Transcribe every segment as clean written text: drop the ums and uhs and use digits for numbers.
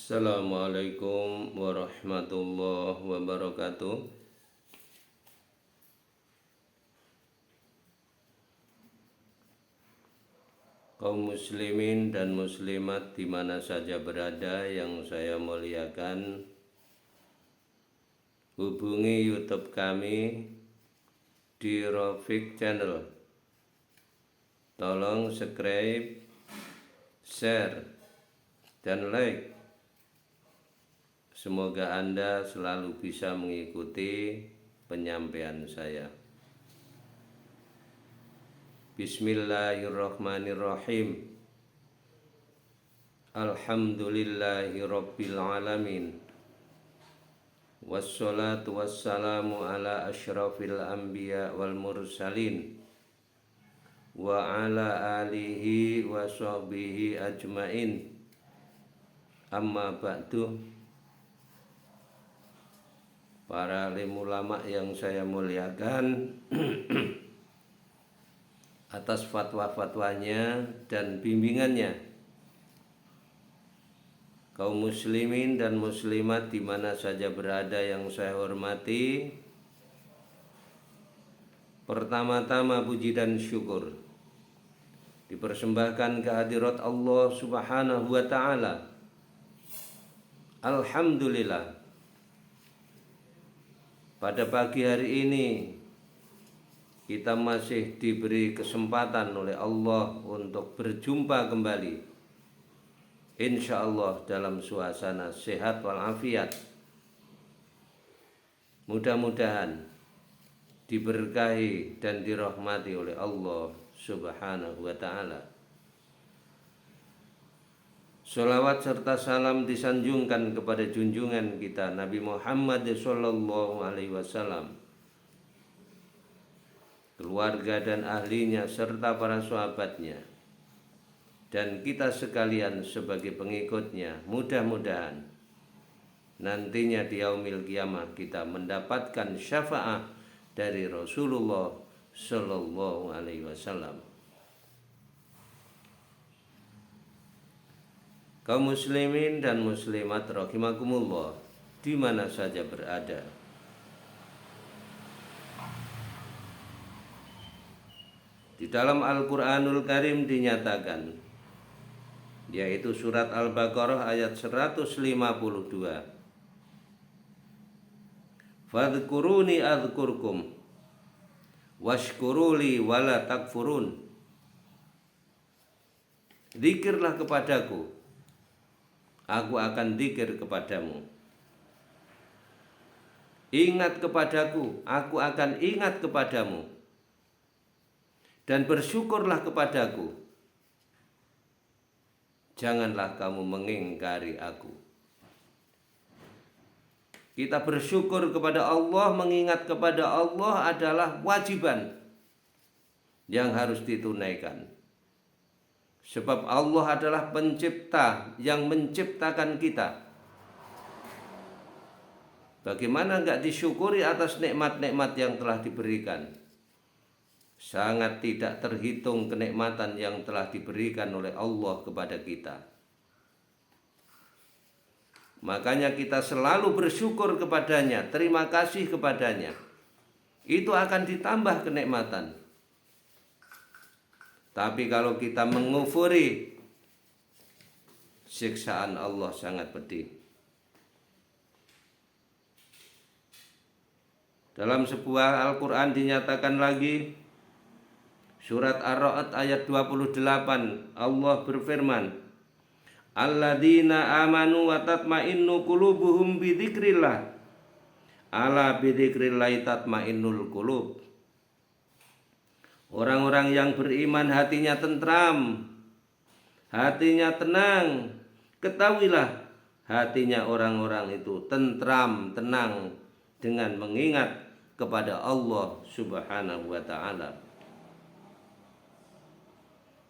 Assalamualaikum warahmatullahi wabarakatuh. Kaum muslimin dan muslimat di mana saja berada yang saya muliakan, hubungi YouTube kami di Rafiq Channel. Tolong subscribe, share, dan like. Semoga Anda selalu bisa mengikuti penyampaian saya. Bismillahirrahmanirrahim. Alhamdulillahi rabbil alamin. Wassalatu wassalamu ala asyrafil anbiya wal mursalin wa ala alihi wa sahbihi ajmain. Amma ba'du. Para alim ulama yang saya muliakan, atas fatwa-fatwanya dan bimbingannya, kaum muslimin dan muslimat di mana saja berada yang saya hormati, pertama-tama puji dan syukur dipersembahkan kehadirat Allah Subhanahu wa ta'ala. Alhamdulillah, pada pagi hari ini kita masih diberi kesempatan oleh Allah untuk berjumpa kembali, insya Allah dalam suasana sehat walafiat. Mudah-mudahan diberkahi dan dirahmati oleh Allah Subhanahu wa ta'ala. Sholawat serta salam disanjungkan kepada junjungan kita Nabi Muhammad sallallahu alaihi wasallam, keluarga dan ahlinya serta para sahabatnya, dan kita sekalian sebagai pengikutnya. Mudah-mudahan nantinya di yaumil qiyamah kita mendapatkan syafaat dari Rasulullah sallallahu alaihi wasallam. Kaum muslimin dan muslimat rahimakumullah di mana saja berada, di dalam Al-Quranul Karim dinyatakan, yaitu surat Al-Baqarah ayat 152, Fadhkuruni adhkurkum washkuruli wala takfurun. Zikirlah kepadaku, aku akan zikir kepadamu. Ingat kepadaku, aku akan ingat kepadamu. Dan bersyukurlah kepadaku, janganlah kamu mengingkari aku. Kita bersyukur kepada Allah, mengingat kepada Allah adalah wajiban yang harus ditunaikan. Sebab Allah adalah pencipta yang menciptakan kita. Bagaimana enggak disyukuri atas nikmat-nikmat yang telah diberikan? Sangat tidak terhitung kenikmatan yang telah diberikan oleh Allah kepada kita. Makanya kita selalu bersyukur kepadanya, terima kasih kepadanya. Itu akan ditambah kenikmatan. Tapi kalau kita mengufuri, siksaan Allah sangat pedih. Dalam sebuah Al-Quran dinyatakan lagi, surat Ar-Ra'd ayat 28, Allah berfirman, Alladzina amanu wa tatma'innu qulubuhum bidzikrillah. Ala bidzikrillah tatma'innul qulub. Orang-orang yang beriman hatinya tentram, hatinya tenang. Ketahuilah, hatinya orang-orang itu tentram, tenang dengan mengingat kepada Allah Subhanahu wa ta'ala.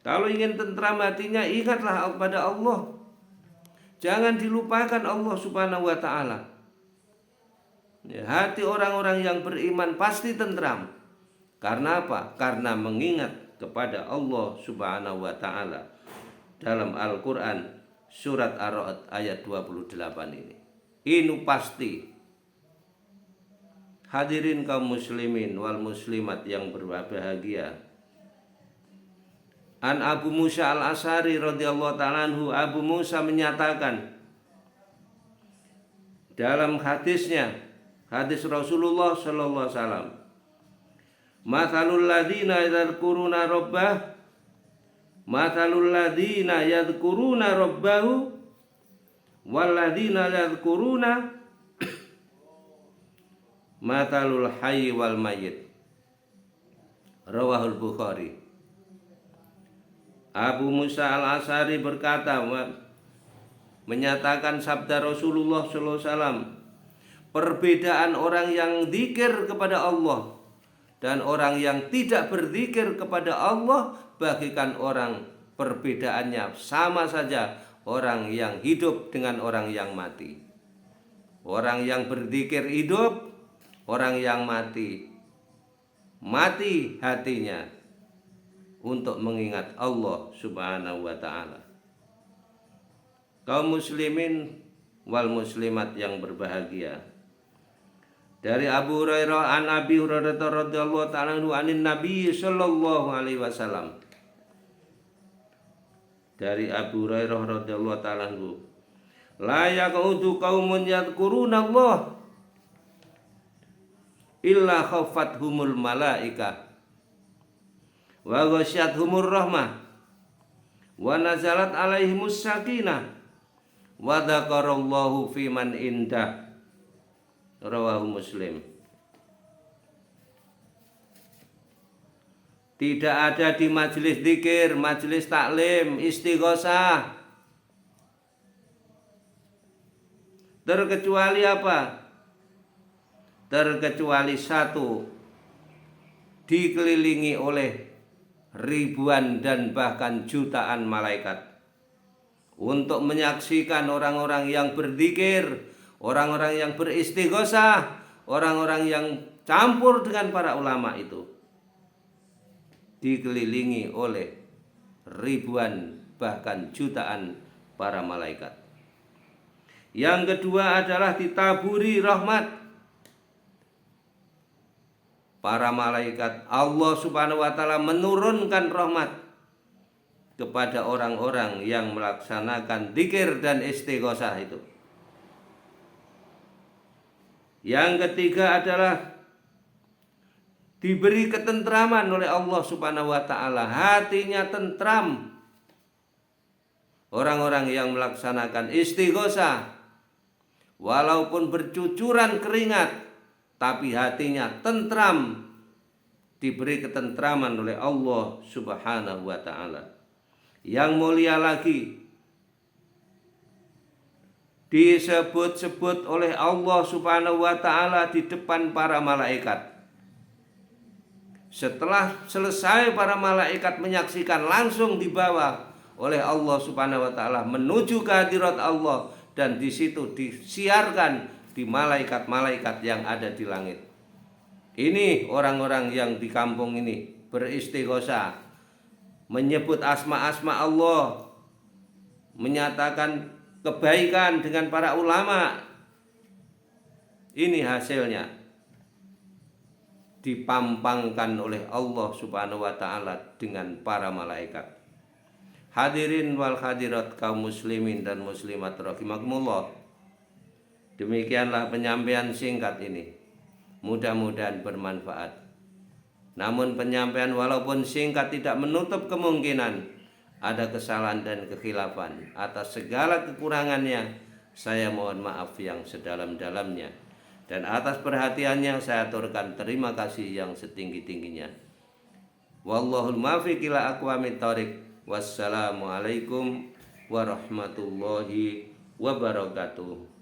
Kalau ingin tentram hatinya, ingatlah kepada Allah. Jangan dilupakan Allah Subhanahu wa ta'ala. Hati orang-orang yang beriman pasti tentram. Karena apa? Karena mengingat kepada Allah Subhanahu wa ta'ala. Dalam Al-Quran surat Ar-Ra'd ayat 28 ini. Ini pasti. Hadirin kaum muslimin wal muslimat yang berbahagia. An Abu Musa al-Asy'ari radhiyallahu ta'ala anhu, Abu Musa menyatakan dalam hadisnya, hadis Rasulullah sallallahu alaihi wasallam, mathalul ladzina yadhkuruna rabbah mathalul ladzina yadhkuruna rabbahu wal ladzina yadhkuruna mathalul hayy wal mayyit. Rawahul Bukhari. Abu Musa al-Asy'ari berkata, menyatakan sabda Rasulullah sallallahu alaihi wasallam, perbedaan orang yang zikir kepada Allah dan orang yang tidak berzikir kepada Allah bagikan orang, perbedaannya sama saja, orang yang hidup dengan orang yang mati. Orang yang berzikir hidup, orang yang mati hatinya untuk mengingat Allah Subhanahu wa ta'ala. Kaum muslimin wal muslimat yang berbahagia. Dari Abu Hurairah an Abi Hurairah radhiyallahu ta'ala anhu anin Nabi sallallahu alaihi wasallam. Dari Abu Hurairah radhiyallahu ta'ala anhu, la yaqudu qaumun yadhkuruna Allah illa khaffathumul malaika wa ghasyiyatuhumur rahmah wa nazalat alaihimus sakinah wa dzakarallahu fi man indah. Rawahu Muslim. Tidak ada di majelis zikir, majelis taklim, istighosah, terkecuali apa? Terkecuali satu, dikelilingi oleh ribuan dan bahkan jutaan malaikat untuk menyaksikan orang-orang yang berzikir, orang-orang yang beristighosah, orang-orang yang campur dengan para ulama itu. Dikelilingi oleh ribuan bahkan jutaan para malaikat. Yang kedua adalah ditaburi rahmat. Para malaikat Allah Subhanahu wa ta'ala menurunkan rahmat kepada orang-orang yang melaksanakan zikir dan istighosah itu. Yang ketiga adalah diberi ketentraman oleh Allah Subhanahu wa ta'ala, hatinya tentram. Orang-orang yang melaksanakan istighosah walaupun bercucuran keringat tapi hatinya tentram, diberi ketentraman oleh Allah Subhanahu wa ta'ala. Yang mulia lagi, disebut-sebut oleh Allah Subhanahu wa ta'ala di depan para malaikat. Setelah selesai para malaikat menyaksikan, langsung dibawa oleh Allah Subhanahu wa ta'ala menuju ke hadirat Allah, dan di situ disiarkan di malaikat-malaikat yang ada di langit. Ini orang-orang yang di kampung ini beristighosah, menyebut asma-asma Allah, menyatakan kebaikan dengan para ulama. Ini hasilnya dipampangkan oleh Allah Subhanahu wa ta'ala dengan para malaikat. Hadirin wal hadirat kaum muslimin dan muslimat rahimakumullah. Demikianlah penyampaian singkat ini. Mudah-mudahan bermanfaat. Namun penyampaian walaupun singkat tidak menutup kemungkinan ada kesalahan dan kekhilafan. Atas segala kekurangannya saya mohon maaf yang sedalam-dalamnya. Dan atas perhatiannya saya aturkan terima kasih yang setinggi-tingginya. Wallahul muwaffiq ila aqwamit thoriq. Wassalamualaikum warahmatullahi wabarakatuh.